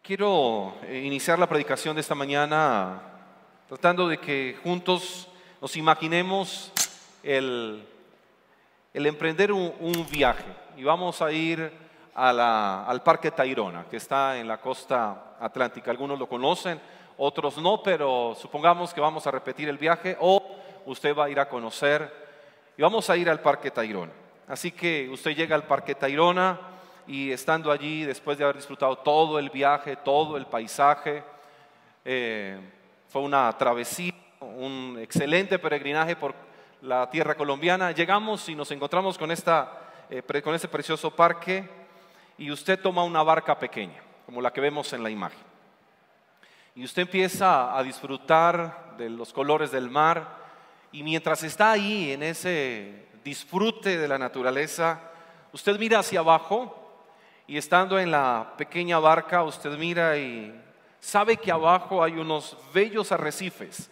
Quiero iniciar la predicación de esta mañana tratando de que juntos nos imaginemos el emprender un viaje. Y vamos a ir al Parque Tayrona, que está en la costa atlántica. Algunos lo conocen, otros no, pero supongamos que vamos a repetir el viaje o usted va a ir a conocer y vamos a ir al Parque Tayrona. Así que usted llega al Parque Tayrona y estando allí, después de haber disfrutado todo el viaje, todo el paisaje, fue una travesía, un excelente peregrinaje por la tierra colombiana. Llegamos y nos encontramos con este precioso parque y usted toma una barca pequeña, como la que vemos en la imagen. Y usted empieza a disfrutar de los colores del mar y mientras está ahí en ese disfrute de la naturaleza, usted mira hacia abajo. Y estando en la pequeña barca, usted mira y sabe que abajo hay unos bellos arrecifes.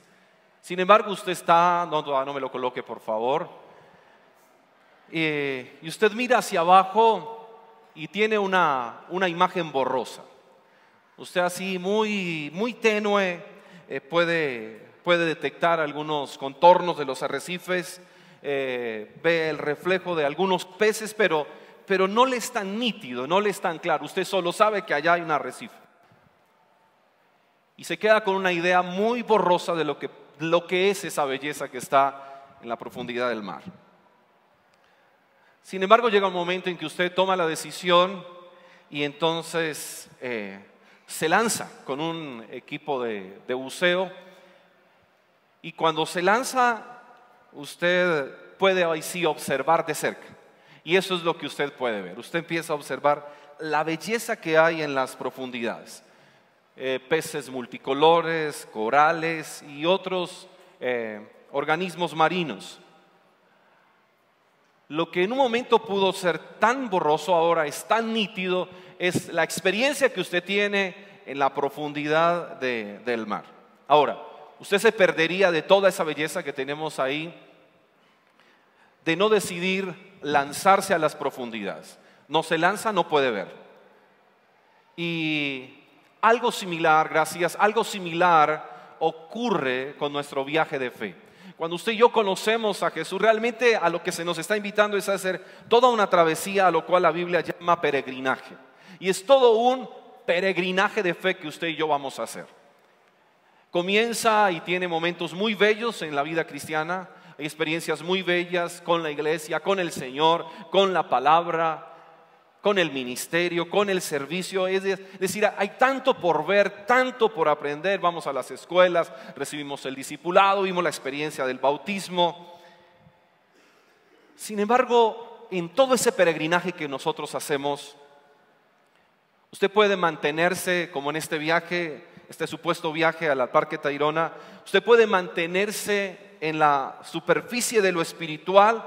Sin embargo, usted está, no me lo coloque por favor, y usted mira hacia abajo y tiene una imagen borrosa. Usted así muy tenue puede detectar algunos contornos de los arrecifes, ve el reflejo de algunos peces, pero no le es tan nítido, no le es tan claro. Usted solo sabe que allá hay un arrecife. Y se queda con una idea muy borrosa de lo que es esa belleza que está en la profundidad del mar. Sin embargo, llega un momento en que usted toma la decisión y entonces se lanza con un equipo de buceo. Y cuando se lanza, usted puede ahí sí observar de cerca. Y eso es lo que usted puede ver. Usted empieza a observar la belleza que hay en las profundidades. Peces multicolores, corales y otros organismos marinos. Lo que en un momento pudo ser tan borroso ahora es tan nítido, es la experiencia que usted tiene en la profundidad del mar. Ahora, usted se perdería de toda esa belleza que tenemos ahí de no decidir lanzarse a las profundidades. No se lanza, no puede ver. Y algo similar ocurre con nuestro viaje de fe. Cuando usted y yo conocemos a Jesús, realmente a lo que se nos está invitando es a hacer toda una travesía, a lo cual la Biblia llama peregrinaje. Y es todo un peregrinaje de fe que usted y yo vamos a hacer. Comienza y tiene momentos muy bellos en la vida cristiana. Hay experiencias muy bellas con la iglesia, con el Señor, con la palabra, con el ministerio, con el servicio. Es decir, hay tanto por ver, tanto por aprender. Vamos a las escuelas, recibimos el discipulado, vimos la experiencia del bautismo. Sin embargo, en todo ese peregrinaje que nosotros hacemos, usted puede mantenerse como en este viaje, este supuesto viaje al Parque Tayrona. Usted puede mantenerse en la superficie de lo espiritual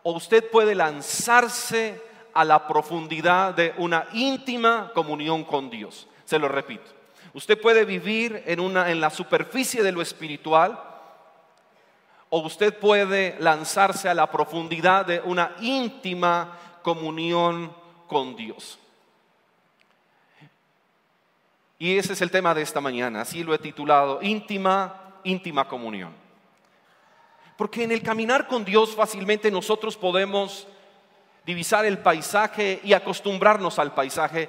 o usted puede lanzarse a la profundidad de una íntima comunión con Dios. Se lo repito, usted puede vivir en la superficie de lo espiritual o usted puede lanzarse a la profundidad de una íntima comunión con Dios. Y ese es el tema de esta mañana, así lo he titulado, íntima comunión. Porque en el caminar con Dios fácilmente nosotros podemos divisar el paisaje y acostumbrarnos al paisaje.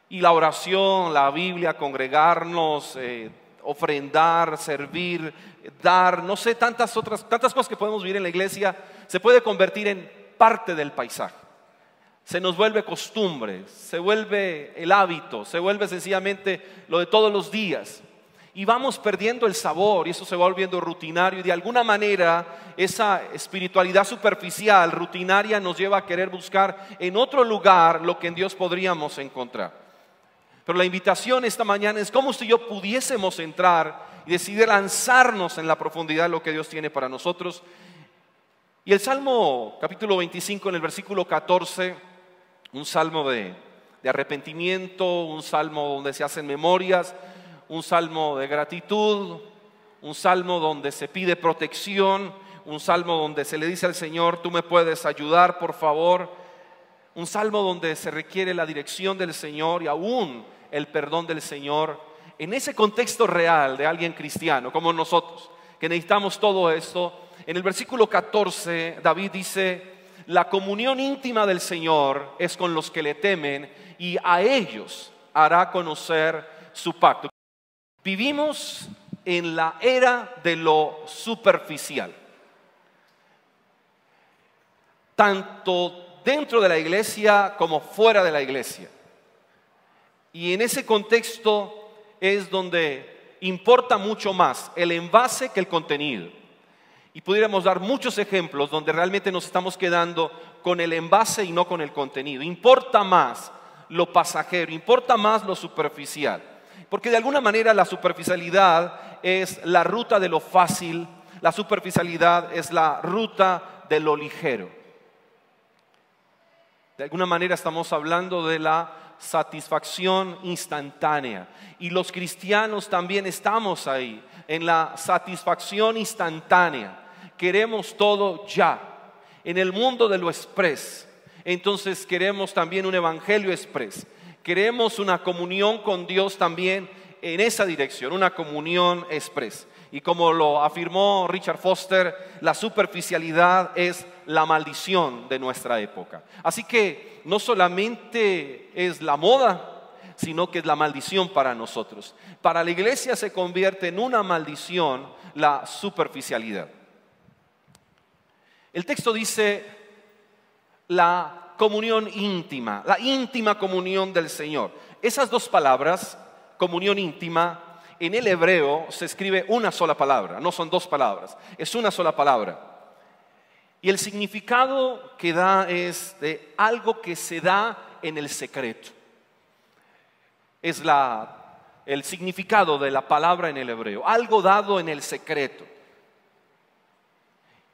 Y la oración, la Biblia, congregarnos, ofrendar, servir, dar, no sé, tantas cosas que podemos vivir en la iglesia, se puede convertir en parte del paisaje. Se nos vuelve costumbre, se vuelve el hábito, se vuelve sencillamente lo de todos los días. Y vamos perdiendo el sabor y eso se va volviendo rutinario y de alguna manera esa espiritualidad superficial, rutinaria, nos lleva a querer buscar en otro lugar lo que en Dios podríamos encontrar. Pero la invitación esta mañana es cómo usted y yo pudiésemos entrar y decidir lanzarnos en la profundidad de lo que Dios tiene para nosotros. Y el Salmo capítulo 25 en el versículo 14, un salmo de arrepentimiento, un salmo donde se hacen memorias, un salmo de gratitud, un salmo donde se pide protección, un salmo donde se le dice al Señor, tú me puedes ayudar por favor, un salmo donde se requiere la dirección del Señor y aún el perdón del Señor en ese contexto real de alguien cristiano como nosotros, que necesitamos todo esto. En el versículo 14, David dice: la comunión íntima del Señor es con los que le temen y a ellos hará conocer su pacto. Vivimos en la era de lo superficial, tanto dentro de la iglesia como fuera de la iglesia. Y en ese contexto es donde importa mucho más el envase que el contenido. Y pudiéramos dar muchos ejemplos donde realmente nos estamos quedando con el envase y no con el contenido. Importa más lo pasajero, importa más lo superficial. Porque de alguna manera la superficialidad es la ruta de lo fácil, la superficialidad es la ruta de lo ligero. De alguna manera estamos hablando de la satisfacción instantánea. Y los cristianos también estamos ahí, en la satisfacción instantánea. Queremos todo ya. En el mundo de lo express, entonces queremos también un evangelio express. Queremos una comunión con Dios también en esa dirección, una comunión express. Y como lo afirmó Richard Foster, la superficialidad es la maldición de nuestra época. Así que no solamente es la moda, sino que es la maldición para nosotros. Para la iglesia se convierte en una maldición la superficialidad. El texto dice la comunión íntima, la íntima comunión del Señor. Esas dos palabras, comunión íntima, en el hebreo se escribe una sola palabra, no son dos palabras, es una sola palabra. Y el significado que da es de algo que se da en el secreto. Es el significado de la palabra en el hebreo, algo dado en el secreto.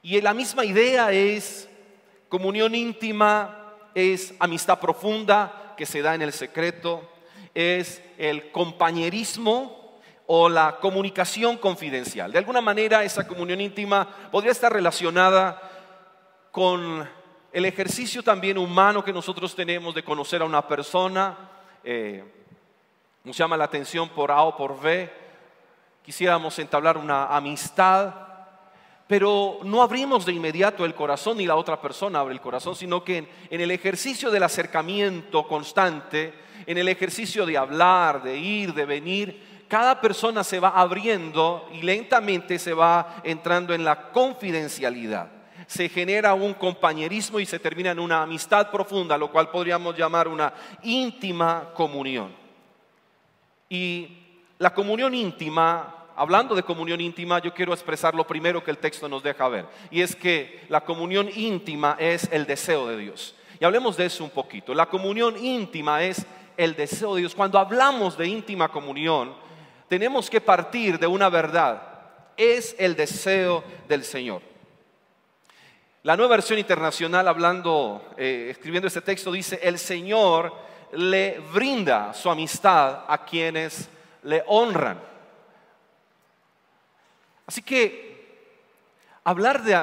Y la misma idea es comunión íntima, es amistad profunda que se da en el secreto, es el compañerismo o la comunicación confidencial. De alguna manera esa comunión íntima podría estar relacionada con el ejercicio también humano que nosotros tenemos de conocer a una persona. Nos llama la atención por A o por B, quisiéramos entablar una amistad, pero no abrimos de inmediato el corazón ni la otra persona abre el corazón, sino que en el ejercicio del acercamiento constante, en el ejercicio de hablar, de ir, de venir, cada persona se va abriendo y lentamente se va entrando en la confidencialidad. Se genera un compañerismo y se termina en una amistad profunda, lo cual podríamos llamar una íntima comunión. Y la comunión íntima, hablando de comunión íntima, yo quiero expresar lo primero que el texto nos deja ver. Y es que la comunión íntima es el deseo de Dios. Y hablemos de eso un poquito. La comunión íntima es el deseo de Dios. Cuando hablamos de íntima comunión, tenemos que partir de una verdad. Es el deseo del Señor. La Nueva Versión Internacional, escribiendo este texto, dice: el Señor le brinda su amistad a quienes le honran. Así que hablar de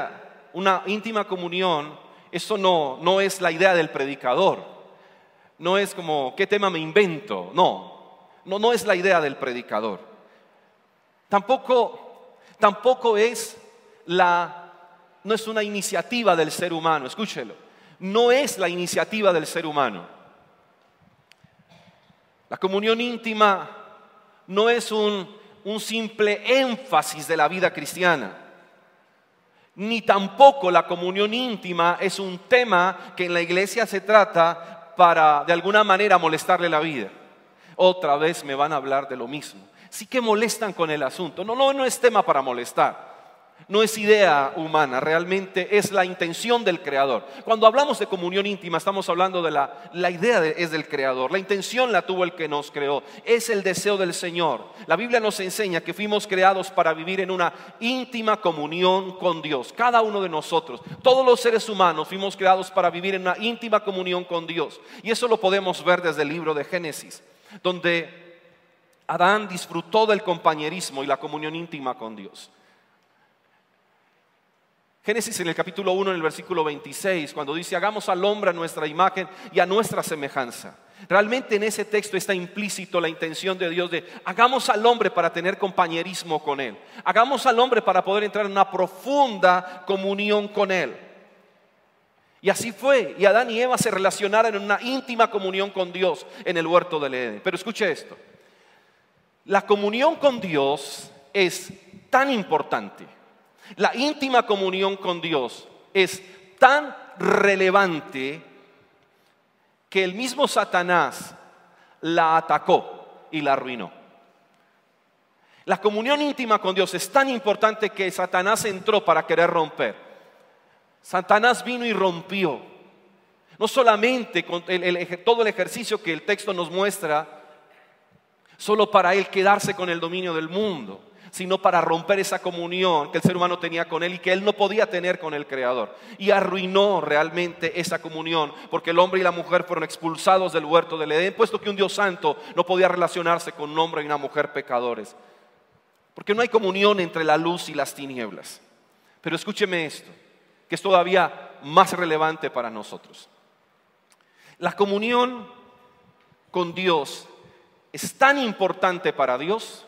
una íntima comunión, eso no es la idea del predicador. No es como, ¿qué tema me invento? No es la idea del predicador. Tampoco es no es una iniciativa del ser humano, escúchelo. No es la iniciativa del ser humano. La comunión íntima no es un simple énfasis de la vida cristiana, ni tampoco la comunión íntima es un tema que en la iglesia se trata para de alguna manera molestarle la vida. Otra vez me van a hablar de lo mismo. Sí que molestan con el asunto. No es tema para molestar. No es idea humana, realmente es la intención del Creador. Cuando hablamos de comunión íntima estamos hablando de la idea es del Creador. La intención la tuvo el que nos creó. Es el deseo del Señor. La Biblia nos enseña que fuimos creados para vivir en una íntima comunión con Dios. Cada uno de nosotros, todos los seres humanos fuimos creados para vivir en una íntima comunión con Dios. Y eso lo podemos ver desde el libro de Génesis, donde Adán disfrutó del compañerismo y la comunión íntima con Dios. Génesis en el capítulo 1, en el versículo 26, cuando dice: hagamos al hombre a nuestra imagen y a nuestra semejanza. Realmente en ese texto está implícito la intención de Dios de hagamos al hombre para tener compañerismo con Él. Hagamos al hombre para poder entrar en una profunda comunión con Él. Y así fue, y Adán y Eva se relacionaron en una íntima comunión con Dios en el huerto del Edén. Pero escuche esto, la comunión con Dios es tan importante, la íntima comunión con Dios es tan relevante que el mismo Satanás la atacó y la arruinó. La comunión íntima con Dios es tan importante que Satanás entró para querer romper. Satanás vino y rompió, no solamente con todo el ejercicio que el texto nos muestra, solo para él quedarse con el dominio del mundo, sino para romper esa comunión que el ser humano tenía con él y que él no podía tener con el Creador. Y arruinó realmente esa comunión, porque el hombre y la mujer fueron expulsados del huerto del Edén, puesto que un Dios santo no podía relacionarse con un hombre y una mujer pecadores, porque no hay comunión entre la luz y las tinieblas. Pero escúcheme esto, que es todavía más relevante para nosotros. La comunión con Dios es tan importante para Dios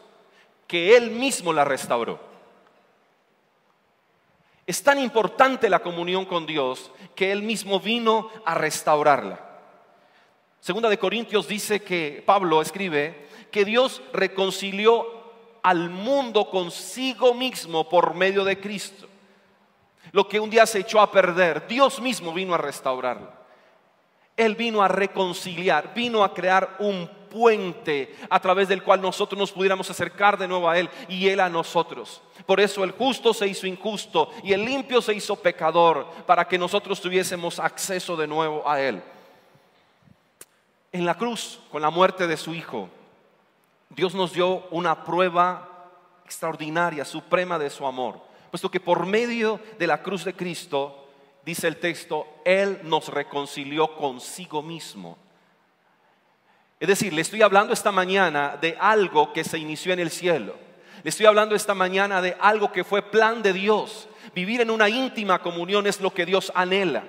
que Él mismo la restauró. Es tan importante la comunión con Dios que Él mismo vino a restaurarla. Segunda de Corintios dice que Pablo escribe que Dios reconcilió al mundo consigo mismo por medio de Cristo. Lo que un día se echó a perder, Dios mismo vino a restaurarlo. Él vino a reconciliar, vino a crear un puente a través del cual nosotros nos pudiéramos acercar de nuevo a Él y Él a nosotros. Por eso el justo se hizo injusto y el limpio se hizo pecador, para que nosotros tuviésemos acceso de nuevo a Él. En la cruz, con la muerte de su Hijo, Dios nos dio una prueba extraordinaria, suprema de su amor. Puesto que por medio de la cruz de Cristo, dice el texto, Él nos reconcilió consigo mismo. Es decir, le estoy hablando esta mañana de algo que se inició en el cielo. Le estoy hablando esta mañana de algo que fue plan de Dios. Vivir en una íntima comunión es lo que Dios anhela.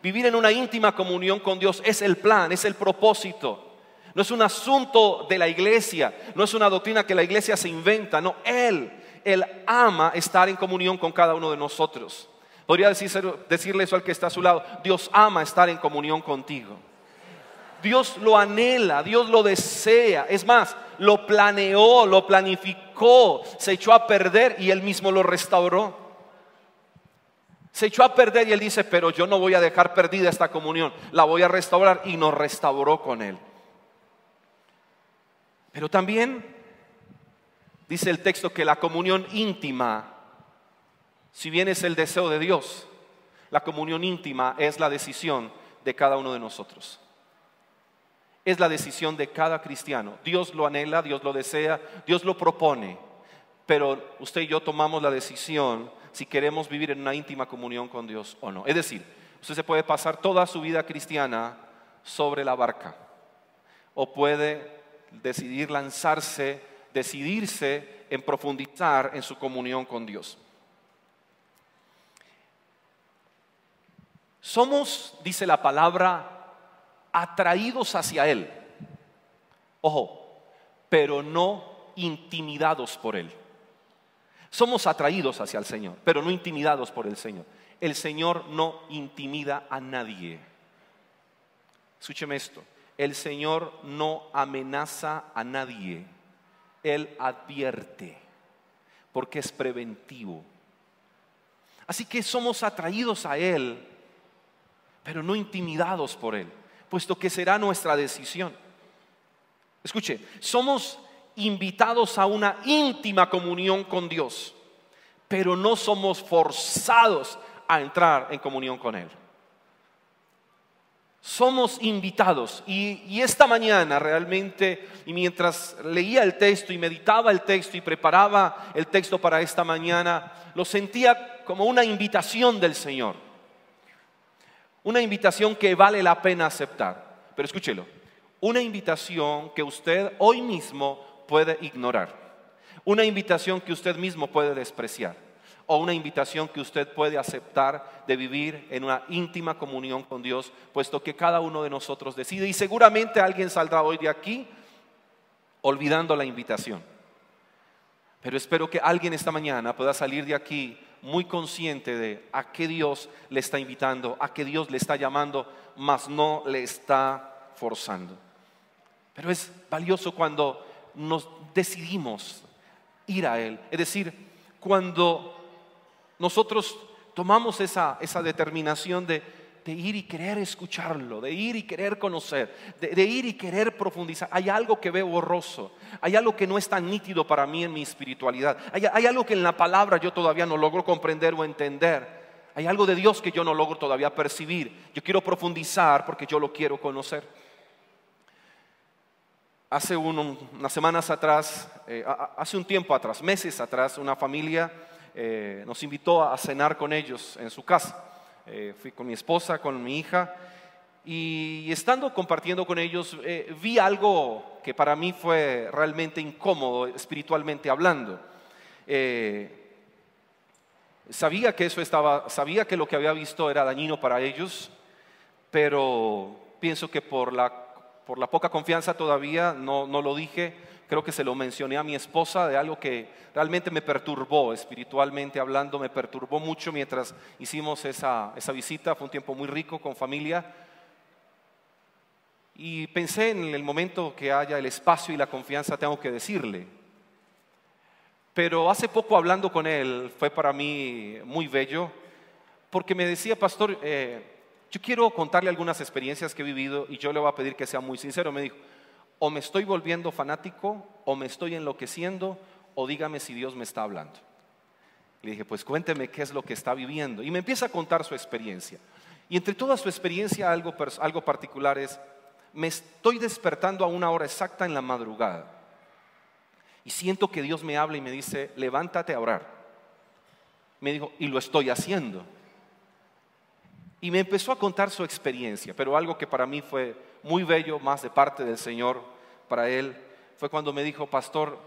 Vivir en una íntima comunión con Dios es el plan, es el propósito. No es un asunto de la iglesia, no es una doctrina que la iglesia se inventa, no, Él ama estar en comunión con cada uno de nosotros. Podría decirle eso al que está a su lado, Dios ama estar en comunión contigo. Dios lo anhela, Dios lo desea, es más, lo planeó, lo planificó, se echó a perder y Él mismo lo restauró. Se echó a perder y Él dice, pero yo no voy a dejar perdida esta comunión, la voy a restaurar, y nos restauró con Él. Pero también dice el texto que la comunión íntima, si bien es el deseo de Dios, la comunión íntima es la decisión de cada uno de nosotros. Es la decisión de cada cristiano. Dios lo anhela, Dios lo desea, Dios lo propone, pero usted y yo tomamos la decisión si queremos vivir en una íntima comunión con Dios o no. Es decir, usted se puede pasar toda su vida cristiana sobre la barca, o puede decidir decidirse en profundizar en su comunión con Dios. Somos, dice la palabra, atraídos hacia Él. Ojo, pero no intimidados por Él. Somos atraídos hacia el Señor, pero no intimidados por el Señor. El Señor no intimida a nadie. Escúcheme esto. El Señor no amenaza a nadie. Él advierte, porque es preventivo. Así que somos atraídos a Él, pero no intimidados por Él, puesto que será nuestra decisión. Escuche, somos invitados a una íntima comunión con Dios, pero no somos forzados a entrar en comunión con Él. Somos invitados, y esta mañana realmente, y mientras leía el texto y meditaba el texto y preparaba el texto para esta mañana, lo sentía como una invitación del Señor. Una invitación que vale la pena aceptar. Pero escúchelo, una invitación que usted hoy mismo puede ignorar. Una invitación que usted mismo puede despreciar. o una invitación que usted puede aceptar de vivir en una íntima comunión con Dios, puesto que cada uno de nosotros decide. Y seguramente alguien saldrá hoy de aquí olvidando la invitación. Pero espero que alguien esta mañana pueda salir de aquí muy consciente de a qué Dios le está invitando, a qué Dios le está llamando, mas no le está forzando. Pero es valioso cuando nos decidimos ir a Él. Es decir, cuando nosotros tomamos esa determinación de ir y querer escucharlo, de ir y querer conocer, de ir y querer profundizar. Hay algo que veo borroso, hay algo que no es tan nítido para mí en mi espiritualidad, hay algo que en la palabra yo todavía no logro comprender o entender, hay algo de Dios que yo no logro todavía percibir. Yo quiero profundizar porque yo lo quiero conocer. Hace unas semanas atrás, hace un tiempo atrás, meses atrás, una familia nos invitó a cenar con ellos en su casa. Fui con mi esposa, con mi hija, y estando compartiendo con ellos vi algo que para mí fue realmente incómodo espiritualmente hablando. Sabía que lo que había visto era dañino para ellos, pero pienso que por la poca confianza todavía no lo dije. Creo que se lo mencioné a mi esposa de algo que realmente me perturbó, espiritualmente hablando, me perturbó mucho mientras hicimos esa visita. Fue un tiempo muy rico con familia. Y pensé en el momento que haya el espacio y la confianza, tengo que decirle. Pero hace poco hablando con él, fue para mí muy bello, porque me decía, pastor, yo quiero contarle algunas experiencias que he vivido y yo le voy a pedir que sea muy sincero. Me dijo, o me estoy volviendo fanático, o me estoy enloqueciendo, o dígame si Dios me está hablando. Le dije, pues cuénteme qué es lo que está viviendo. Y me empieza a contar su experiencia. Y entre toda su experiencia, algo particular es, me estoy despertando a una hora exacta en la madrugada. Y siento que Dios me habla y me dice, levántate a orar. Me dijo, y lo estoy haciendo. Y me empezó a contar su experiencia, pero algo que para mí fue muy bello, más de parte del Señor, para él, fue cuando me dijo, pastor,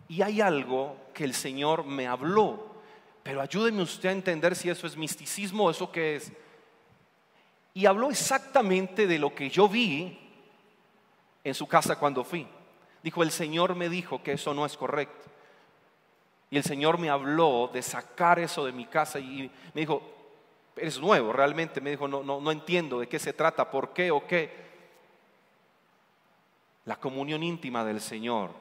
y hay algo que el Señor me habló, pero ayúdeme usted a entender si eso es misticismo o eso qué es. Y habló exactamente de lo que yo vi en su casa cuando fui. Dijo, el Señor me dijo que eso no es correcto. Y el Señor me habló de sacar eso de mi casa y me dijo, eres nuevo realmente. Me dijo, no entiendo de qué se trata, por qué o qué. La comunión íntima del Señor,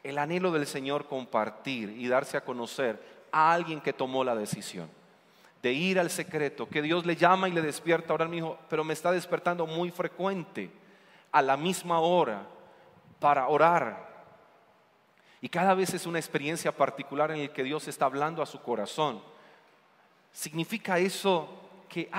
el anhelo del Señor compartir y darse a conocer a alguien que tomó la decisión de ir al secreto, que Dios le llama y le despierta. Ahora me dijo, pero me está despertando muy frecuente a la misma hora para orar. Y cada vez es una experiencia particular en la que Dios está hablando a su corazón. ¿Significa eso que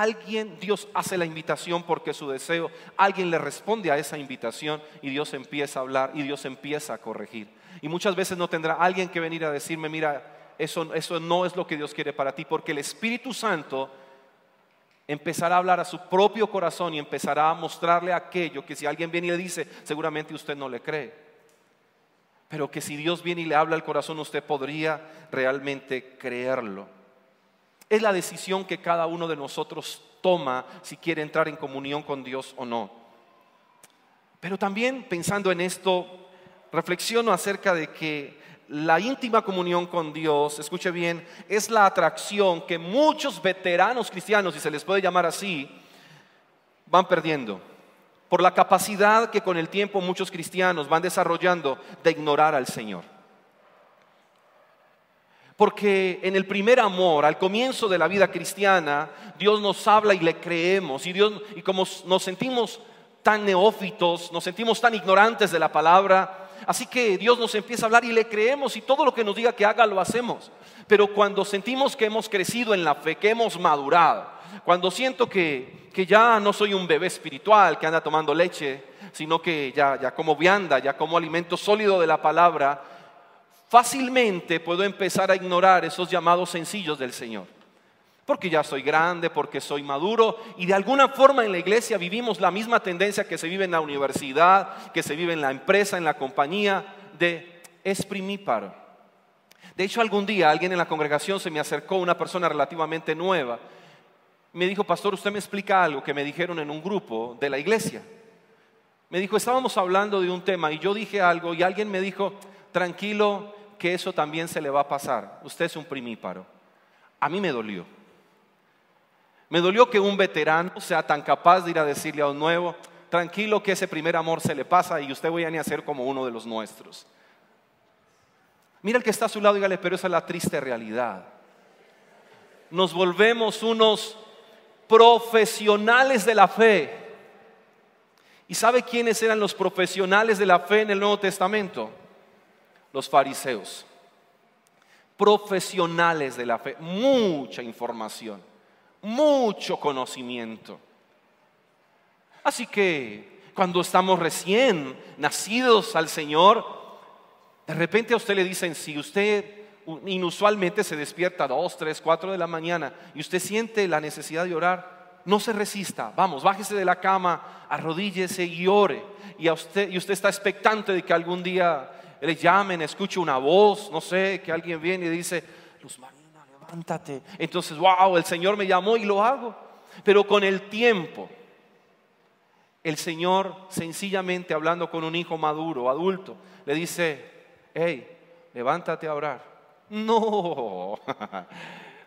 Dios hace la invitación porque su deseo, alguien le responde a esa invitación y Dios empieza a hablar y Dios empieza a corregir? Y muchas veces no tendrá alguien que venir a decirme, mira, eso no es lo que Dios quiere para ti, porque el Espíritu Santo empezará a hablar a su propio corazón y empezará a mostrarle aquello que si alguien viene y le dice, seguramente usted no le cree, pero que si Dios viene y le habla al corazón, usted podría realmente creerlo. Es la decisión que cada uno de nosotros toma si quiere entrar en comunión con Dios o no. Pero también pensando en esto, reflexiono acerca de que la íntima comunión con Dios, escuche bien, es la atracción que muchos veteranos cristianos, si se les puede llamar así, van perdiendo por la capacidad que con el tiempo muchos cristianos van desarrollando de ignorar al Señor. Porque en el primer amor, al comienzo de la vida cristiana, Dios nos habla y le creemos. Y como nos sentimos tan neófitos, nos sentimos tan ignorantes de la palabra, así que Dios nos empieza a hablar y le creemos y todo lo que nos diga que haga lo hacemos. Pero cuando sentimos que hemos crecido en la fe, que hemos madurado, cuando siento que ya no soy un bebé espiritual que anda tomando leche, sino que ya como vianda, ya como alimento sólido de la palabra, fácilmente puedo empezar a ignorar esos llamados sencillos del Señor. Porque ya soy grande, porque soy maduro y de alguna forma en la iglesia vivimos la misma tendencia que se vive en la universidad, que se vive en la empresa, en la compañía, de exprimíparo, De hecho, algún día alguien en la congregación se me acercó, una persona relativamente nueva. Me dijo, pastor, usted me explica algo que me dijeron en un grupo de la iglesia. Me dijo, estábamos hablando de un tema y yo dije algo y alguien me dijo, tranquilo, que eso también se le va a pasar. Usted es un primíparo. A mí me dolió. Me dolió que un veterano sea tan capaz de ir a decirle a un nuevo, tranquilo que ese primer amor se le pasa y usted voy a ser como uno de los nuestros. Mira el que está a su lado, dígale, pero esa es la triste realidad. Nos volvemos unos profesionales de la fe. ¿Y sabe quiénes eran los profesionales de la fe en el Nuevo Testamento? Los fariseos. Profesionales de la fe. Mucha información, mucho conocimiento. Así que cuando estamos recién nacidos al Señor, de repente a usted le dicen, si usted inusualmente se despierta a 2, 3, 4 de la mañana y usted siente la necesidad de orar, no se resista, vamos, bájese de la cama, arrodíllese y ore. Y usted está expectante de que algún día le llamen, escuche una voz, no sé, que alguien viene y dice, Luz Marina, levántate. Entonces, wow, el Señor me llamó y lo hago. Pero con el tiempo, el Señor sencillamente hablando con un hijo maduro, adulto, le dice, hey, levántate a orar. No,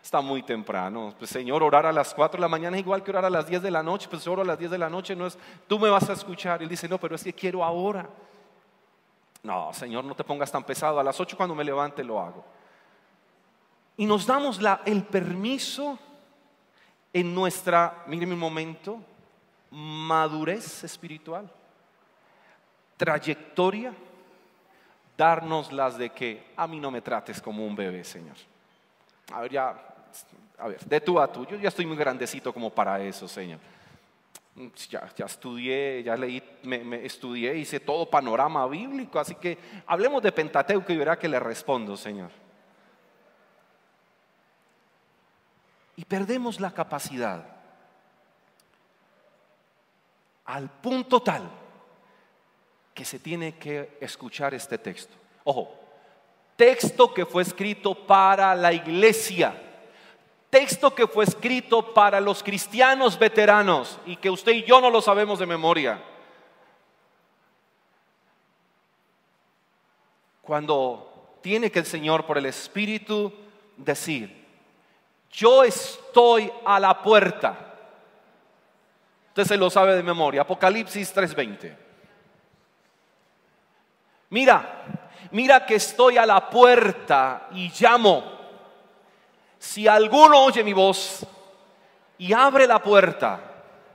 está muy temprano. Pues Señor, orar a las 4 de la mañana es igual que orar a las 10 de la noche. Pues oro a las 10 de la noche, no es, tú me vas a escuchar. Y él dice, no, pero es que quiero ahora. No, Señor, no te pongas tan pesado. A las 8 cuando me levante lo hago. Y nos damos el permiso en nuestra, mire mi momento, madurez espiritual, trayectoria, darnos las de que a mí no me trates como un bebé, Señor. A ver, de tú a tú, yo ya estoy muy grandecito como para eso, Señor. Ya estudié, ya leí, me estudié, hice todo panorama bíblico, así que hablemos de Pentateuco y verá que le respondo, Señor. Y perdemos la capacidad al punto tal que se tiene que escuchar este texto. Ojo, texto que fue escrito para la iglesia, texto que fue escrito para los cristianos veteranos y que usted y yo no lo sabemos de memoria. Cuando tiene que el Señor por el Espíritu decir, yo estoy a la puerta. Usted se lo sabe de memoria, Apocalipsis 3:20. Mira que estoy a la puerta y llamo. Si alguno oye mi voz y abre la puerta,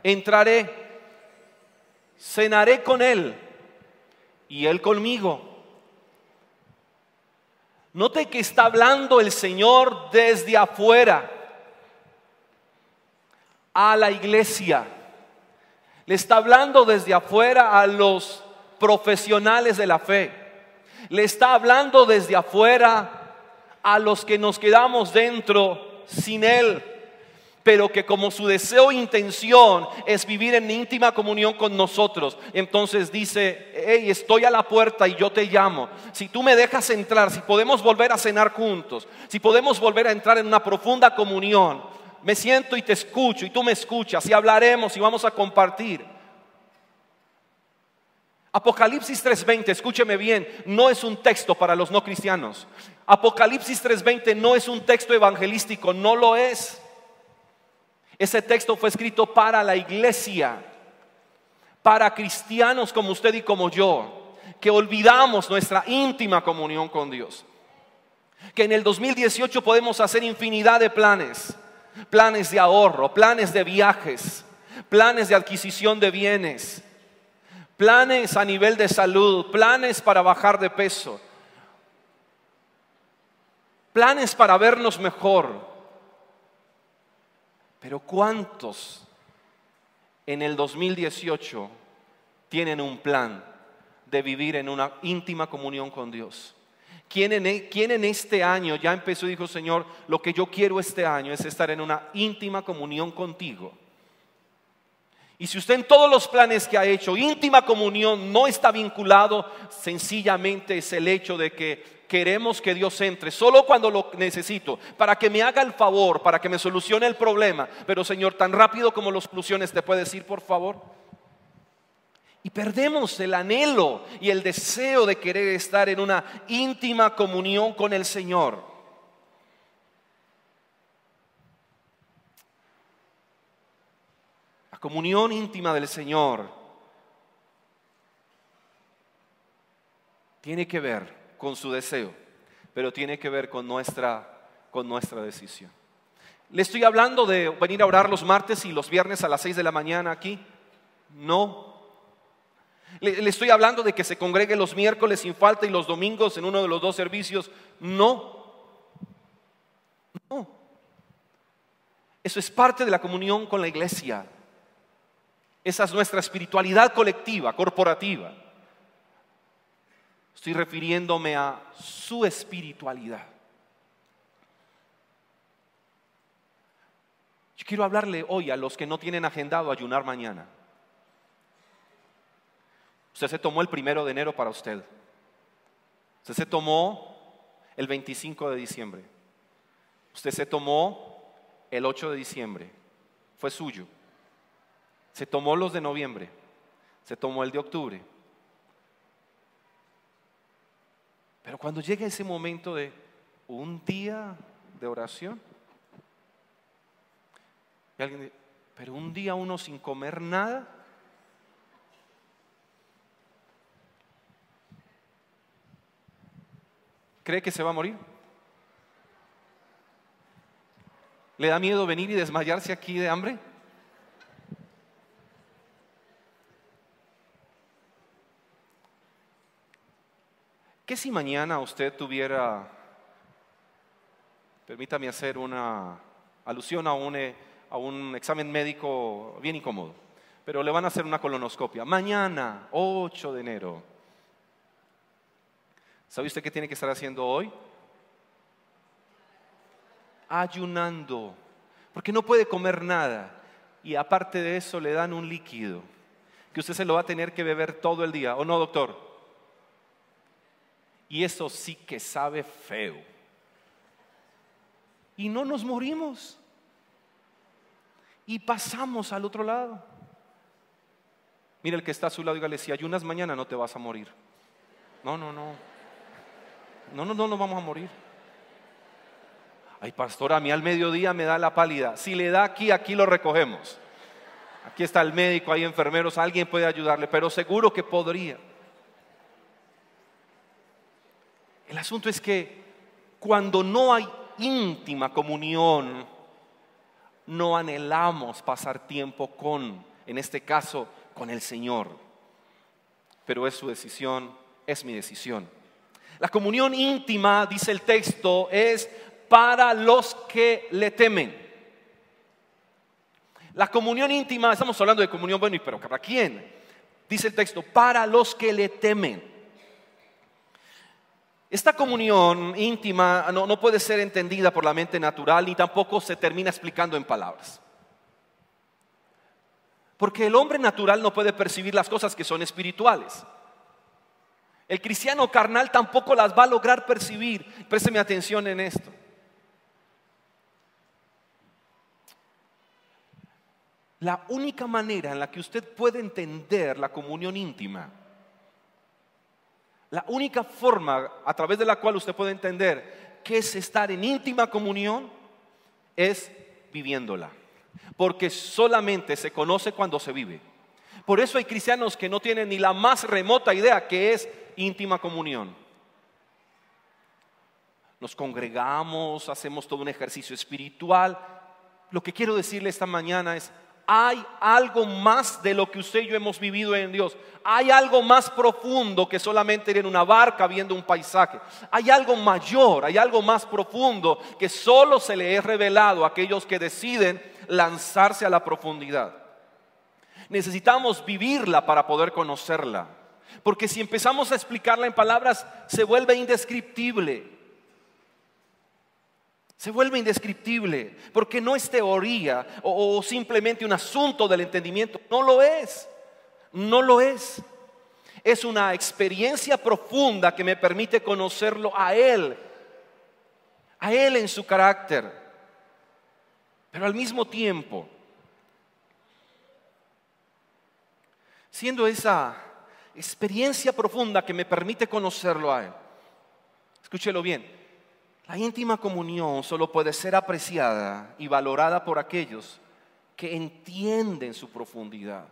entraré, cenaré con él y él conmigo. Note que está hablando el Señor desde afuera a la iglesia. Le está hablando desde afuera a los profesionales de la fe. Le está hablando desde afuera a los que nos quedamos dentro sin Él, pero que como su deseo e intención es vivir en íntima comunión con nosotros, entonces dice, hey, estoy a la puerta y yo te llamo. Si tú me dejas entrar, si podemos volver a cenar juntos, si podemos volver a entrar en una profunda comunión, me siento y te escucho y tú me escuchas y hablaremos y vamos a compartir. Apocalipsis 3:20, escúcheme bien, no es un texto para los no cristianos. Apocalipsis 3:20 no es un texto evangelístico, no lo es. Ese texto fue escrito para la iglesia, para cristianos como usted y como yo, que olvidamos nuestra íntima comunión con Dios. Que en el 2018 podemos hacer infinidad de planes, planes de ahorro, planes de viajes, planes de adquisición de bienes, planes a nivel de salud, planes para bajar de peso, planes para vernos mejor. Pero ¿cuántos en el 2018 tienen un plan de vivir en una íntima comunión con Dios? ¿Quién en este año ya empezó y dijo, Señor, lo que yo quiero este año es estar en una íntima comunión contigo? Y si usted en todos los planes que ha hecho, íntima comunión no está vinculado, sencillamente es el hecho de que queremos que Dios entre solo cuando lo necesito, para que me haga el favor, para que me solucione el problema. Pero Señor, tan rápido como lo soluciones, ¿te puedes ir, por favor? Y perdemos el anhelo y el deseo de querer estar en una íntima comunión con el Señor. La comunión íntima del Señor tiene que ver con su deseo, pero tiene que ver con nuestra decisión. ¿Le estoy hablando de venir a orar los martes y los viernes a las 6 de la mañana aquí? No. ¿Le estoy hablando de que se congregue los miércoles sin falta y los domingos en uno de los dos servicios? No. No. Eso es parte de la comunión con la iglesia. Esa es nuestra espiritualidad colectiva, corporativa. Estoy refiriéndome a su espiritualidad. Yo quiero hablarle hoy a los que no tienen agendado ayunar mañana. Usted se tomó el 1 de enero para usted. Usted se tomó el 25 de diciembre. Usted se tomó el 8 de diciembre. Fue suyo. Se tomó los de noviembre. Se tomó el de octubre. Pero cuando llega ese momento de un día de oración, y alguien dice, pero un día uno sin comer nada, ¿cree que se va a morir? ¿Le da miedo venir y desmayarse aquí de hambre? ¿Qué si mañana usted tuviera, permítame hacer una alusión a un examen médico bien incómodo, pero le van a hacer una colonoscopia? Mañana, 8 de enero. ¿Sabe usted qué tiene que estar haciendo hoy? Ayunando, porque no puede comer nada. Y aparte de eso le dan un líquido que usted se lo va a tener que beber todo el día, ¿o no, doctor? Y eso sí que sabe feo. Y no nos morimos. Y pasamos al otro lado. Mira el que está a su lado, dígale, si ayunas mañana no te vas a morir. No vamos a morir. Ay, pastor, a mí al mediodía me da la pálida. Si le da aquí lo recogemos. Aquí está el médico, hay enfermeros, alguien puede ayudarle, pero seguro que podría. El asunto es que cuando no hay íntima comunión, no anhelamos pasar tiempo en este caso, con el Señor. Pero es su decisión, es mi decisión. La comunión íntima, dice el texto, es para los que le temen. La comunión íntima, estamos hablando de comunión, bueno, pero ¿para quién? Dice el texto, para los que le temen. Esta comunión íntima no puede ser entendida por la mente natural ni tampoco se termina explicando en palabras. Porque el hombre natural no puede percibir las cosas que son espirituales. El cristiano carnal tampoco las va a lograr percibir. Présteme atención en esto. La única manera en la que usted puede entender la comunión íntima, la única forma a través de la cual usted puede entender qué es estar en íntima comunión es viviéndola. Porque solamente se conoce cuando se vive. Por eso hay cristianos que no tienen ni la más remota idea que es íntima comunión. Nos congregamos, hacemos todo un ejercicio espiritual. Lo que quiero decirle esta mañana es, hay algo más de lo que usted y yo hemos vivido en Dios. Hay algo más profundo que solamente ir en una barca viendo un paisaje. Hay algo mayor, hay algo más profundo que solo se le es revelado a aquellos que deciden lanzarse a la profundidad. Necesitamos vivirla para poder conocerla. Porque si empezamos a explicarla en palabras, se vuelve indescriptible. Se vuelve indescriptible, porque no es teoría o simplemente un asunto del entendimiento. No lo es, no lo es. Es una experiencia profunda que me permite conocerlo a Él en su carácter. Pero al mismo tiempo, siendo esa experiencia profunda que me permite conocerlo a Él. Escúchelo bien, la íntima comunión solo puede ser apreciada y valorada por aquellos que entienden su profundidad.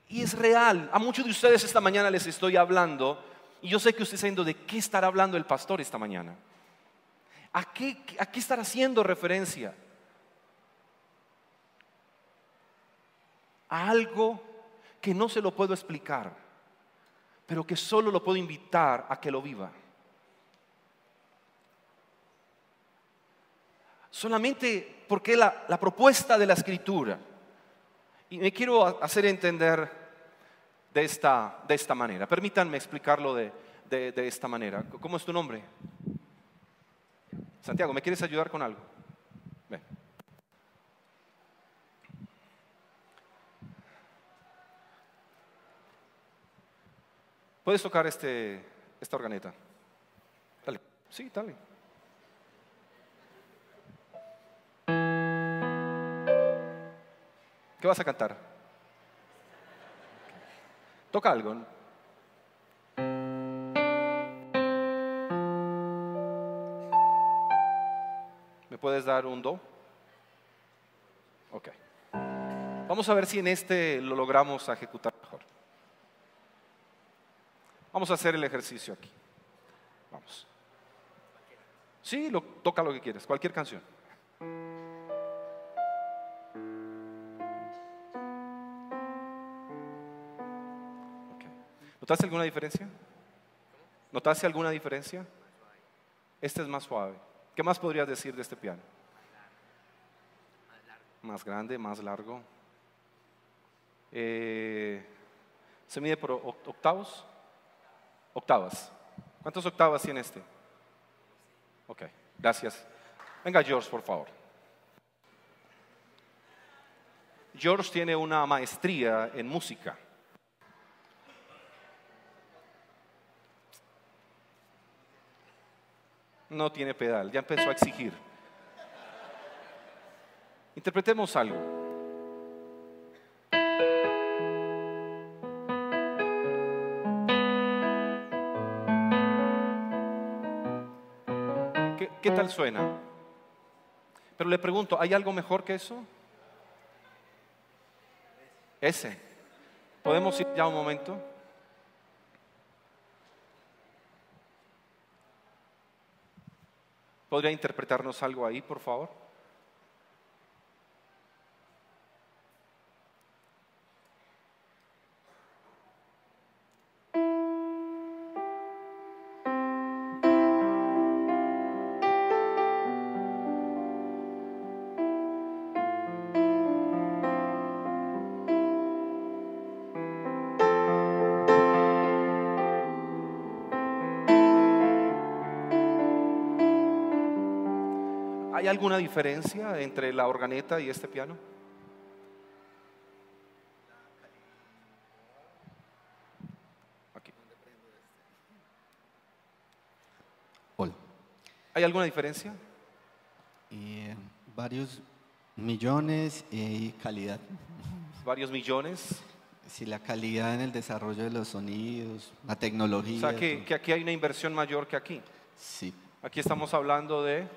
Y es real. A muchos de ustedes esta mañana les estoy hablando y yo sé que ustedes están diciendo, ¿de qué estará hablando el pastor esta mañana? ¿A qué estará haciendo referencia? A algo que no se lo puedo explicar, pero que solo lo puedo invitar a que lo viva. Solamente porque la propuesta de la Escritura, y me quiero hacer entender de esta manera. Permítanme explicarlo de esta manera. ¿Cómo es tu nombre? Santiago, ¿me quieres ayudar con algo? Ven. ¿Puedes tocar esta organeta? Dale. Sí, dale. ¿Qué vas a cantar? Toca algo, ¿no? ¿Me puedes dar un do? Ok. Vamos a ver si en este lo logramos ejecutar mejor. Vamos a hacer el ejercicio aquí. Vamos. Sí, toca lo que quieras, cualquier canción. ¿Notaste alguna diferencia? ¿Notaste alguna diferencia? Este es más suave. ¿Qué más podrías decir de este piano? Más grande, más largo. ¿Se mide por octavos? Octavas. ¿Cuántas octavas tiene este? Ok, gracias. Venga, George, por favor. George tiene una maestría en música. No tiene pedal, ya empezó a exigir. Interpretemos algo. ¿Qué tal suena? Pero le pregunto, ¿hay algo mejor que eso? Ese. ¿Podemos ir ya un momento? ¿Podría interpretarnos algo ahí, por favor? ¿Hay alguna diferencia entre la organeta y este piano? Aquí. Hola. ¿Hay alguna diferencia? Varios millones y calidad. Varios millones. Sí, la calidad en el desarrollo de los sonidos, la tecnología. O sea que aquí hay una inversión mayor que aquí. Sí. Aquí estamos hablando de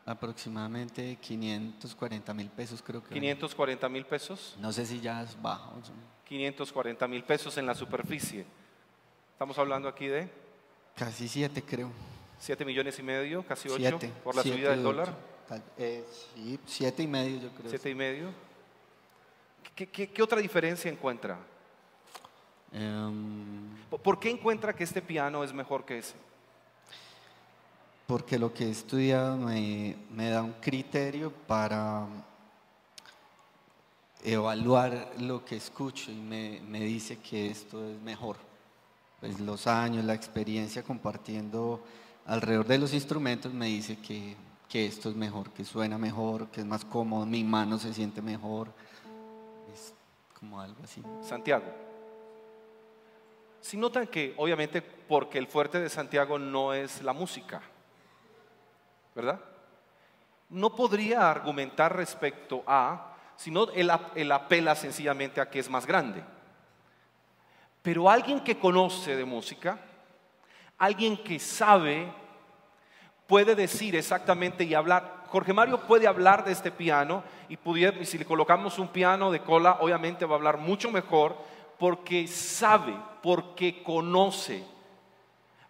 aproximadamente 540.000 pesos, creo que. 540.000 pesos. No sé si ya es bajo. 540.000 pesos en la superficie. Estamos hablando aquí de casi 7, creo. 7 millones y medio, casi 8, 7, por la subida del dólar. Sí, 7,5 yo creo. 7,5. ¿Qué otra diferencia encuentra? ¿Por qué encuentra que este piano es mejor que ese? Porque lo que he estudiado me da un criterio para evaluar lo que escucho y me dice que esto es mejor. Pues los años, la experiencia compartiendo alrededor de los instrumentos me dice que esto es mejor, que suena mejor, que es más cómodo, mi mano se siente mejor. Es como algo así. Santiago, si notan que obviamente porque el fuerte de Santiago no es la música, ¿verdad? No podría argumentar respecto a, sino él apela sencillamente a que es más grande. Pero alguien que conoce de música, alguien que sabe, puede decir exactamente y hablar. Jorge Mario puede hablar de este piano y si le colocamos un piano de cola, obviamente va a hablar mucho mejor porque sabe, porque conoce,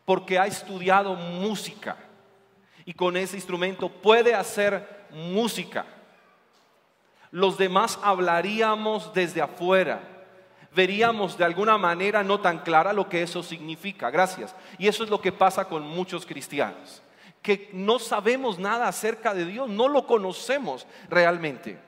porque ha estudiado música y con ese instrumento puede hacer música. Los demás hablaríamos desde afuera, veríamos de alguna manera no tan clara lo que eso significa. Gracias. Y eso es lo que pasa con muchos cristianos, que no sabemos nada acerca de Dios, no lo conocemos realmente.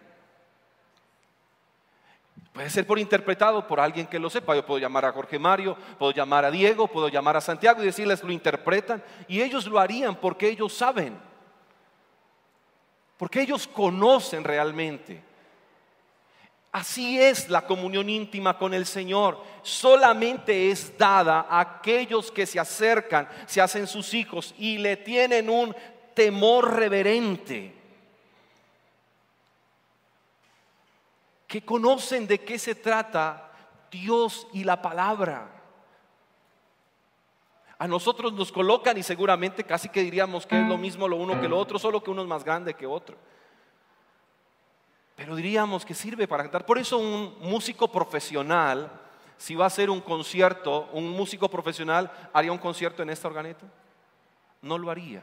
Puede ser por interpretado por alguien que lo sepa. Yo puedo llamar a Jorge Mario, puedo llamar a Diego, puedo llamar a Santiago y decirles lo interpretan, y ellos lo harían porque ellos saben, porque ellos conocen realmente. Así es la comunión íntima con el Señor. Solamente es dada a aquellos que se acercan, se hacen sus hijos y le tienen un temor reverente, que conocen de qué se trata Dios y la palabra. A nosotros nos colocan y seguramente casi que diríamos que es lo mismo lo uno que lo otro, solo que uno es más grande que otro. Pero diríamos que sirve para cantar. Por eso un músico profesional, si va a hacer un concierto, un músico profesional haría un concierto en esta organeta. No lo haría,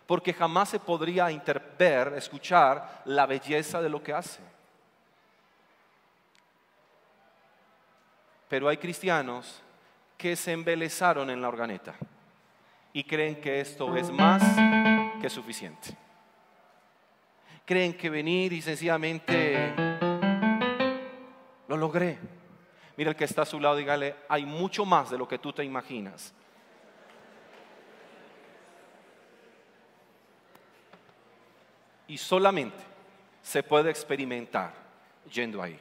porque jamás se podría ver, escuchar la belleza de lo que hace. Pero hay cristianos que se embelesaron en la organeta y creen que esto es más que suficiente. Creen que venir y sencillamente lo logré. Mira el que está a su lado, dígale, hay mucho más de lo que tú te imaginas. Y solamente se puede experimentar yendo ahí.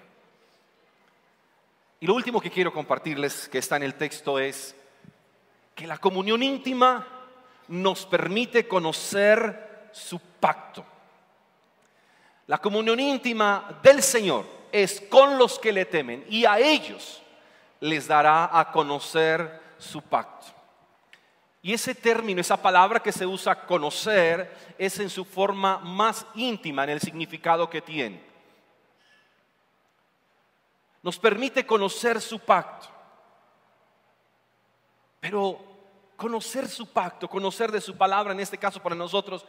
Y lo último que quiero compartirles, que está en el texto, es que la comunión íntima nos permite conocer su pacto. La comunión íntima del Señor es con los que le temen y a ellos les dará a conocer su pacto. Y ese término, esa palabra que se usa conocer, es en su forma más íntima, en el significado que tiene. Nos permite conocer su pacto. Pero conocer su pacto, conocer de su palabra, en este caso para nosotros,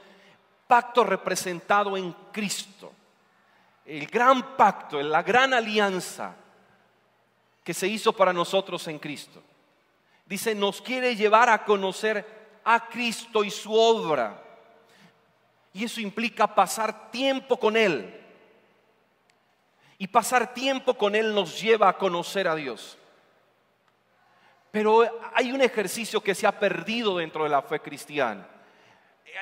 pacto representado en Cristo. El gran pacto, la gran alianza que se hizo para nosotros en Cristo. Dice, nos quiere llevar a conocer a Cristo y su obra. Y eso implica pasar tiempo con Él. Y pasar tiempo con Él nos lleva a conocer a Dios. Pero hay un ejercicio que se ha perdido dentro de la fe cristiana.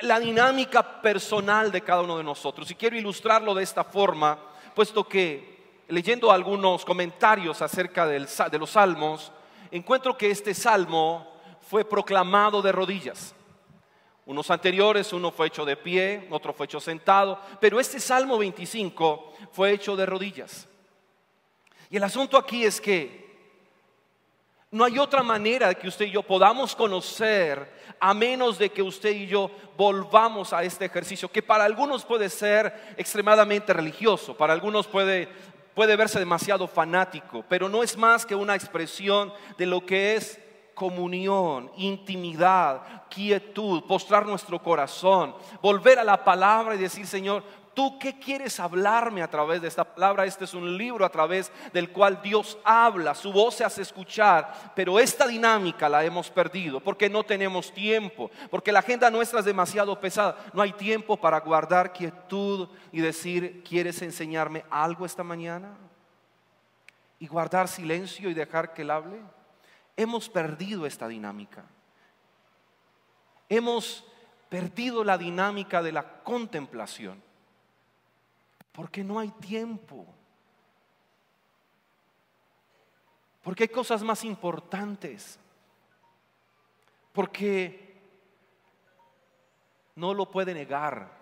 La dinámica personal de cada uno de nosotros. Y quiero ilustrarlo de esta forma, puesto que leyendo algunos comentarios acerca de los salmos, encuentro que este salmo fue proclamado de rodillas. Unos anteriores, uno fue hecho de pie, otro fue hecho sentado, pero este Salmo 25 fue hecho de rodillas. Y el asunto aquí es que no hay otra manera de que usted y yo podamos conocer a menos de que usted y yo volvamos a este ejercicio, que para algunos puede ser extremadamente religioso, para algunos puede verse demasiado fanático, pero no es más que una expresión de lo que es comunión, intimidad, quietud, postrar nuestro corazón, volver a la palabra y decir, Señor, ¿tú qué quieres hablarme a través de esta palabra? Este es un libro a través del cual Dios habla, su voz se hace escuchar, pero esta dinámica la hemos perdido porque no tenemos tiempo, porque la agenda nuestra es demasiado pesada. No hay tiempo para guardar quietud y decir, ¿quieres enseñarme algo esta mañana? Y guardar silencio y dejar que Él hable. Hemos perdido esta dinámica. Hemos perdido la dinámica de la contemplación. Porque no hay tiempo. Porque hay cosas más importantes. Porque no lo puede negar.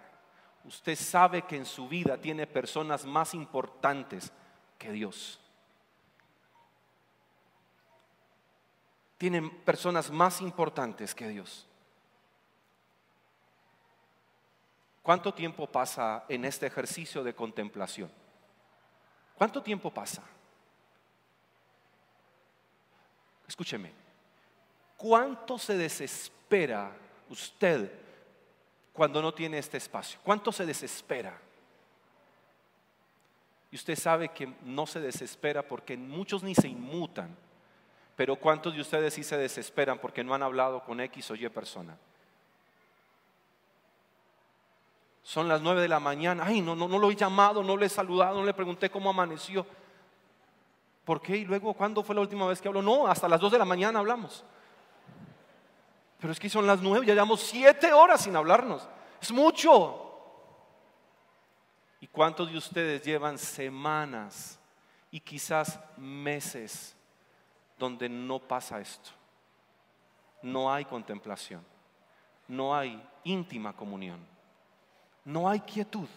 Usted sabe que en su vida tiene personas más importantes que Dios. Tienen personas más importantes que Dios. ¿Cuánto tiempo pasa en este ejercicio de contemplación? ¿Cuánto tiempo pasa? Escúcheme. ¿Cuánto se desespera usted cuando no tiene este espacio? ¿Cuánto se desespera? Y usted sabe que no se desespera porque muchos ni se inmutan. Pero ¿cuántos de ustedes sí se desesperan porque no han hablado con X o Y persona? Son las 9 de la mañana. Ay, no lo he llamado, no le he saludado, no le pregunté cómo amaneció. ¿Por qué? Y luego, ¿cuándo fue la última vez que habló? No, hasta las 2 de la mañana hablamos. Pero es que son las 9, ya llevamos 7 horas sin hablarnos. Es mucho. ¿Y cuántos de ustedes llevan semanas y quizás meses donde no pasa esto? No hay contemplación, no hay íntima comunión, no hay quietud.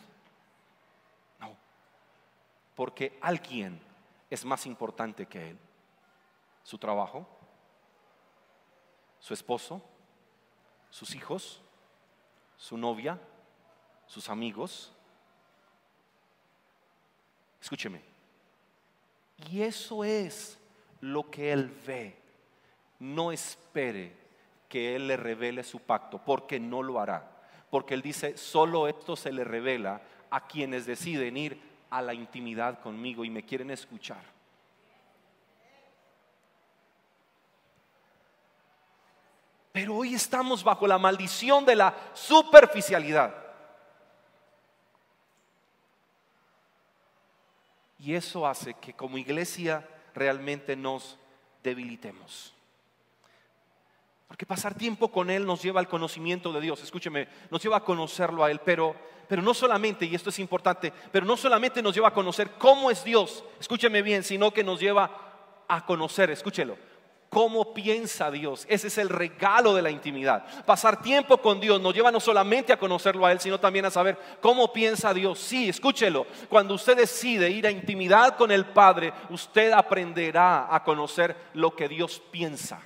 No, porque alguien es más importante que él. Su trabajo, su esposo, sus hijos, su novia, sus amigos. Escúcheme. Y eso es lo que él ve. No espere que él le revele su pacto, porque no lo hará. Porque él dice, solo esto se le revela a quienes deciden ir a la intimidad conmigo y me quieren escuchar. Pero hoy estamos bajo la maldición de la superficialidad. Y eso hace que como iglesia realmente nos debilitemos. Porque pasar tiempo con Él nos lleva al conocimiento de Dios. Escúcheme, nos lleva a conocerlo a Él, pero no solamente, y esto es importante, pero no solamente nos lleva a conocer cómo es Dios, escúcheme bien, sino que nos lleva a conocer, escúchelo, cómo piensa Dios. Ese es el regalo de la intimidad. Pasar tiempo con Dios nos lleva no solamente a conocerlo a Él, sino también a saber cómo piensa Dios. Sí, escúchelo, cuando usted decide ir a intimidad con el Padre, usted aprenderá a conocer lo que Dios piensa.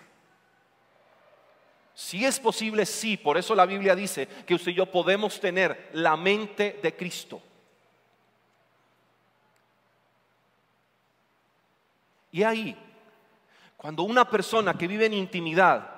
Si es posible, sí. Por eso la Biblia dice que usted y yo podemos tener la mente de Cristo. Y ahí, cuando una persona que vive en intimidad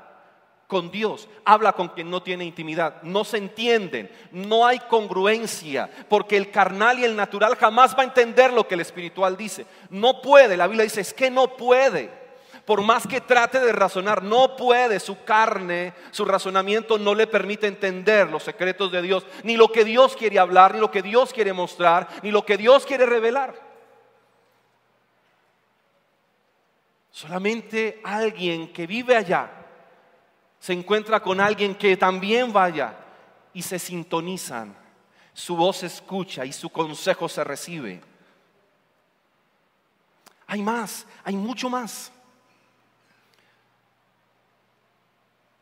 con Dios habla con quien no tiene intimidad, no se entienden, no hay congruencia, porque el carnal y el natural jamás va a entender lo que el espiritual dice. No puede, la Biblia dice, es que no puede. Por más que trate de razonar, no puede. Su carne, su razonamiento no le permite entender los secretos de Dios, ni lo que Dios quiere hablar, ni lo que Dios quiere mostrar, ni lo que Dios quiere revelar. Solamente alguien que vive allá se encuentra con alguien que también vaya y se sintonizan. Su voz se escucha y su consejo se recibe. Hay más, hay mucho más.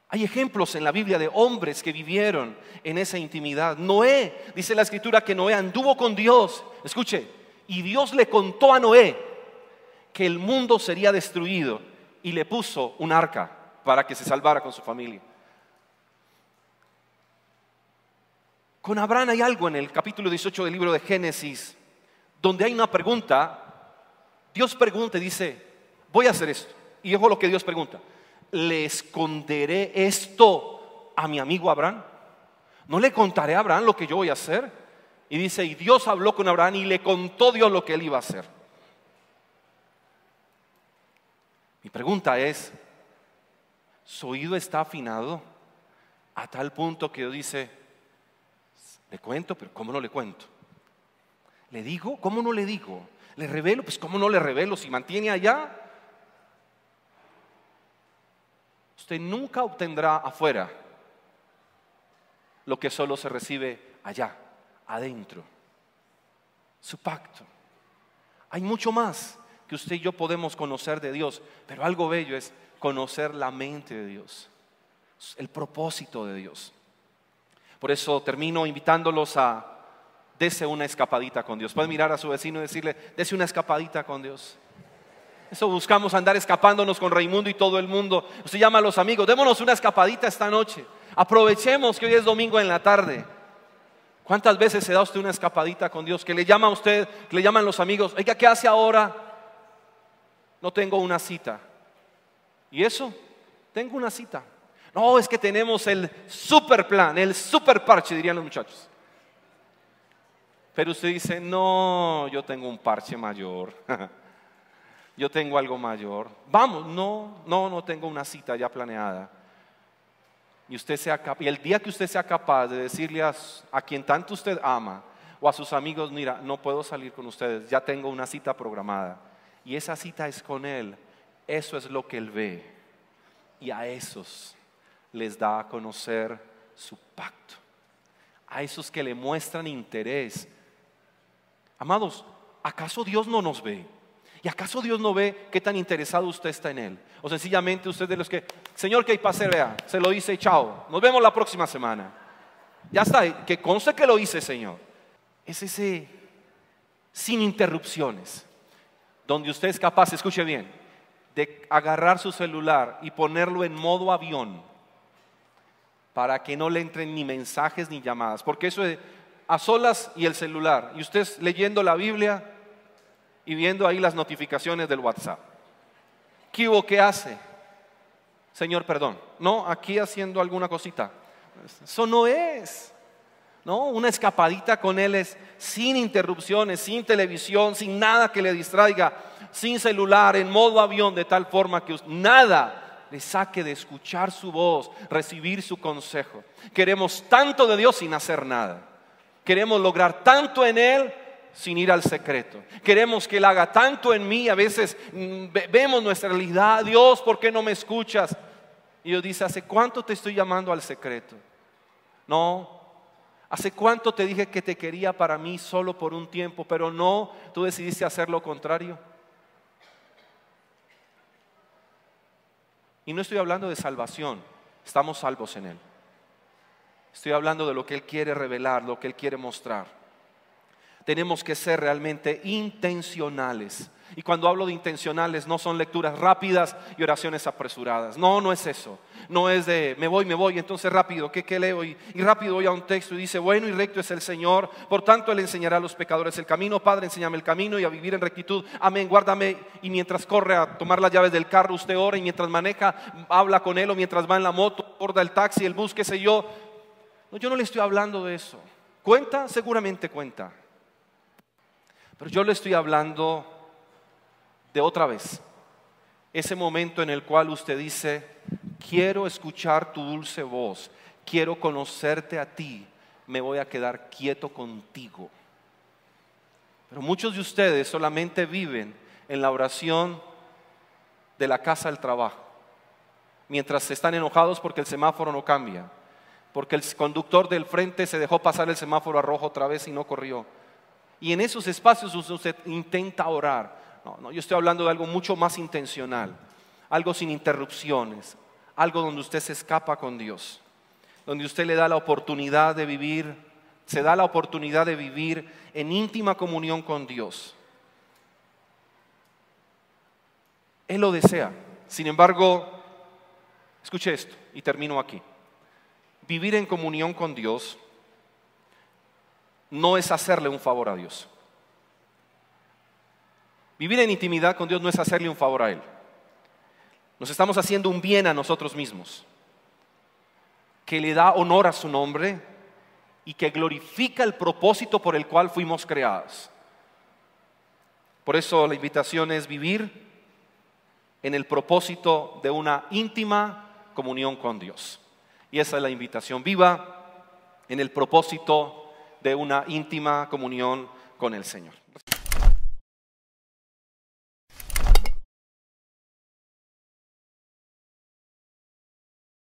Hay ejemplos en la Biblia de hombres que vivieron en esa intimidad. Noé, dice la Escritura que Noé anduvo con Dios. Escuche, y Dios le contó a Noé que el mundo sería destruido y le puso un arca para que se salvara con su familia. Con Abraham hay algo en el capítulo 18 del libro de Génesis donde hay una pregunta. Dios pregunta y dice, voy a hacer esto. Y ojo lo que Dios pregunta. ¿Le esconderé esto a mi amigo Abraham? ¿No le contaré a Abraham lo que yo voy a hacer? Y dice, y Dios habló con Abraham y le contó Dios lo que él iba a hacer. Mi pregunta es, ¿su oído está afinado a tal punto que Dios dice, le cuento, pero cómo no le cuento? ¿Le digo? ¿Cómo no le digo? ¿Le revelo? Pues cómo no le revelo si mantiene allá. Usted nunca obtendrá afuera lo que solo se recibe allá, adentro. Su pacto. Hay mucho más que usted y yo podemos conocer de Dios, pero algo bello es conocer la mente de Dios. el propósito de Dios. Por eso termino invitándolos a dese una escapadita con Dios. Pueden mirar a su vecino y decirle, dese una escapadita con Dios. Eso buscamos, andar escapándonos con Raimundo y todo el mundo. Usted llama a los amigos, démonos una escapadita esta noche. Aprovechemos que hoy es domingo en la tarde. ¿Cuántas veces se da usted una escapadita con Dios? Que le llama a usted, que le llaman los amigos, oiga, ¿qué hace ahora? No tengo una cita. ¿Y eso? Tengo una cita. No, es que tenemos el super plan, el super parche, dirían los muchachos. Pero usted dice, no, yo tengo un parche mayor. Yo tengo algo mayor. Vamos, no tengo una cita ya planeada. Y el día que usted sea capaz de decirle a quien tanto usted ama o a sus amigos, mira, no puedo salir con ustedes, ya tengo una cita programada. Y esa cita es con Él. Eso es lo que Él ve. Y a esos les da a conocer su pacto. A esos que le muestran interés. Amados, ¿acaso Dios no nos ve? ¿Y acaso Dios no ve qué tan interesado usted está en Él? O sencillamente usted de los que, Señor, que hay para hacer, vea, se lo hice y chao, nos vemos la próxima semana. Ya está, que conste que lo hice, Señor. Es ese sin interrupciones, donde usted es capaz, escuche bien, de agarrar su celular y ponerlo en modo avión para que no le entren ni mensajes ni llamadas, porque eso es a solas y el celular, y usted leyendo la Biblia y viendo ahí las notificaciones del WhatsApp. ¿Qué hubo? ¿Qué hace? Señor, perdón. No, aquí haciendo alguna cosita. Eso no es. No, una escapadita con Él es sin interrupciones, sin televisión, sin nada que le distraiga, sin celular, en modo avión, de tal forma que nada le saque de escuchar su voz, recibir su consejo. Queremos tanto de Dios sin hacer nada. Queremos lograr tanto en Él sin ir al secreto. Queremos que Él haga tanto en mí. A veces vemos nuestra realidad. Dios, ¿por qué no me escuchas? Y Dios dice, ¿hace cuánto te estoy llamando al secreto? No. ¿Hace cuánto te dije que te quería para mí solo por un tiempo? Pero no, tú decidiste hacer lo contrario. Y no estoy hablando de salvación. Estamos salvos en Él. Estoy hablando de lo que Él quiere revelar, lo que Él quiere mostrar. Tenemos que ser realmente intencionales. Y cuando hablo de intencionales, no son lecturas rápidas y oraciones apresuradas. No es eso. No es de me voy, entonces rápido, ¿qué leo? Y rápido voy a un texto y dice, bueno y recto es el Señor, por tanto Él enseñará a los pecadores el camino. Padre, enséñame el camino y a vivir en rectitud. Amén, guárdame. Y mientras corre a tomar las llaves del carro, usted ora, y mientras maneja, habla con Él, o mientras va en la moto, borda el taxi, el bus, qué sé yo. No, yo no le estoy hablando de eso. ¿Cuenta? Seguramente cuenta. Pero yo le estoy hablando de otra vez. Ese momento en el cual usted dice, quiero escuchar tu dulce voz, quiero conocerte a ti, me voy a quedar quieto contigo. Pero muchos de ustedes solamente viven en la oración de la casa al trabajo, mientras están enojados porque el semáforo no cambia, porque el conductor del frente se dejó pasar el semáforo a rojo otra vez y no corrió. Y en esos espacios usted intenta orar. No, yo estoy hablando de algo mucho más intencional, algo sin interrupciones, algo donde usted se escapa con Dios, donde usted le da la oportunidad de vivir, se da la oportunidad de vivir en íntima comunión con Dios. Él lo desea. Sin embargo, escuche esto y termino aquí. Vivir en comunión con Dios no es hacerle un favor a Dios. Vivir en intimidad con Dios no es hacerle un favor a Él. Nos estamos haciendo un bien a nosotros mismos, que le da honor a su nombre y que glorifica el propósito por el cual fuimos creados. Por eso la invitación es vivir en el propósito de una íntima comunión con Dios. Y esa es la invitación. Viva en el propósito de una íntima comunión con el Señor.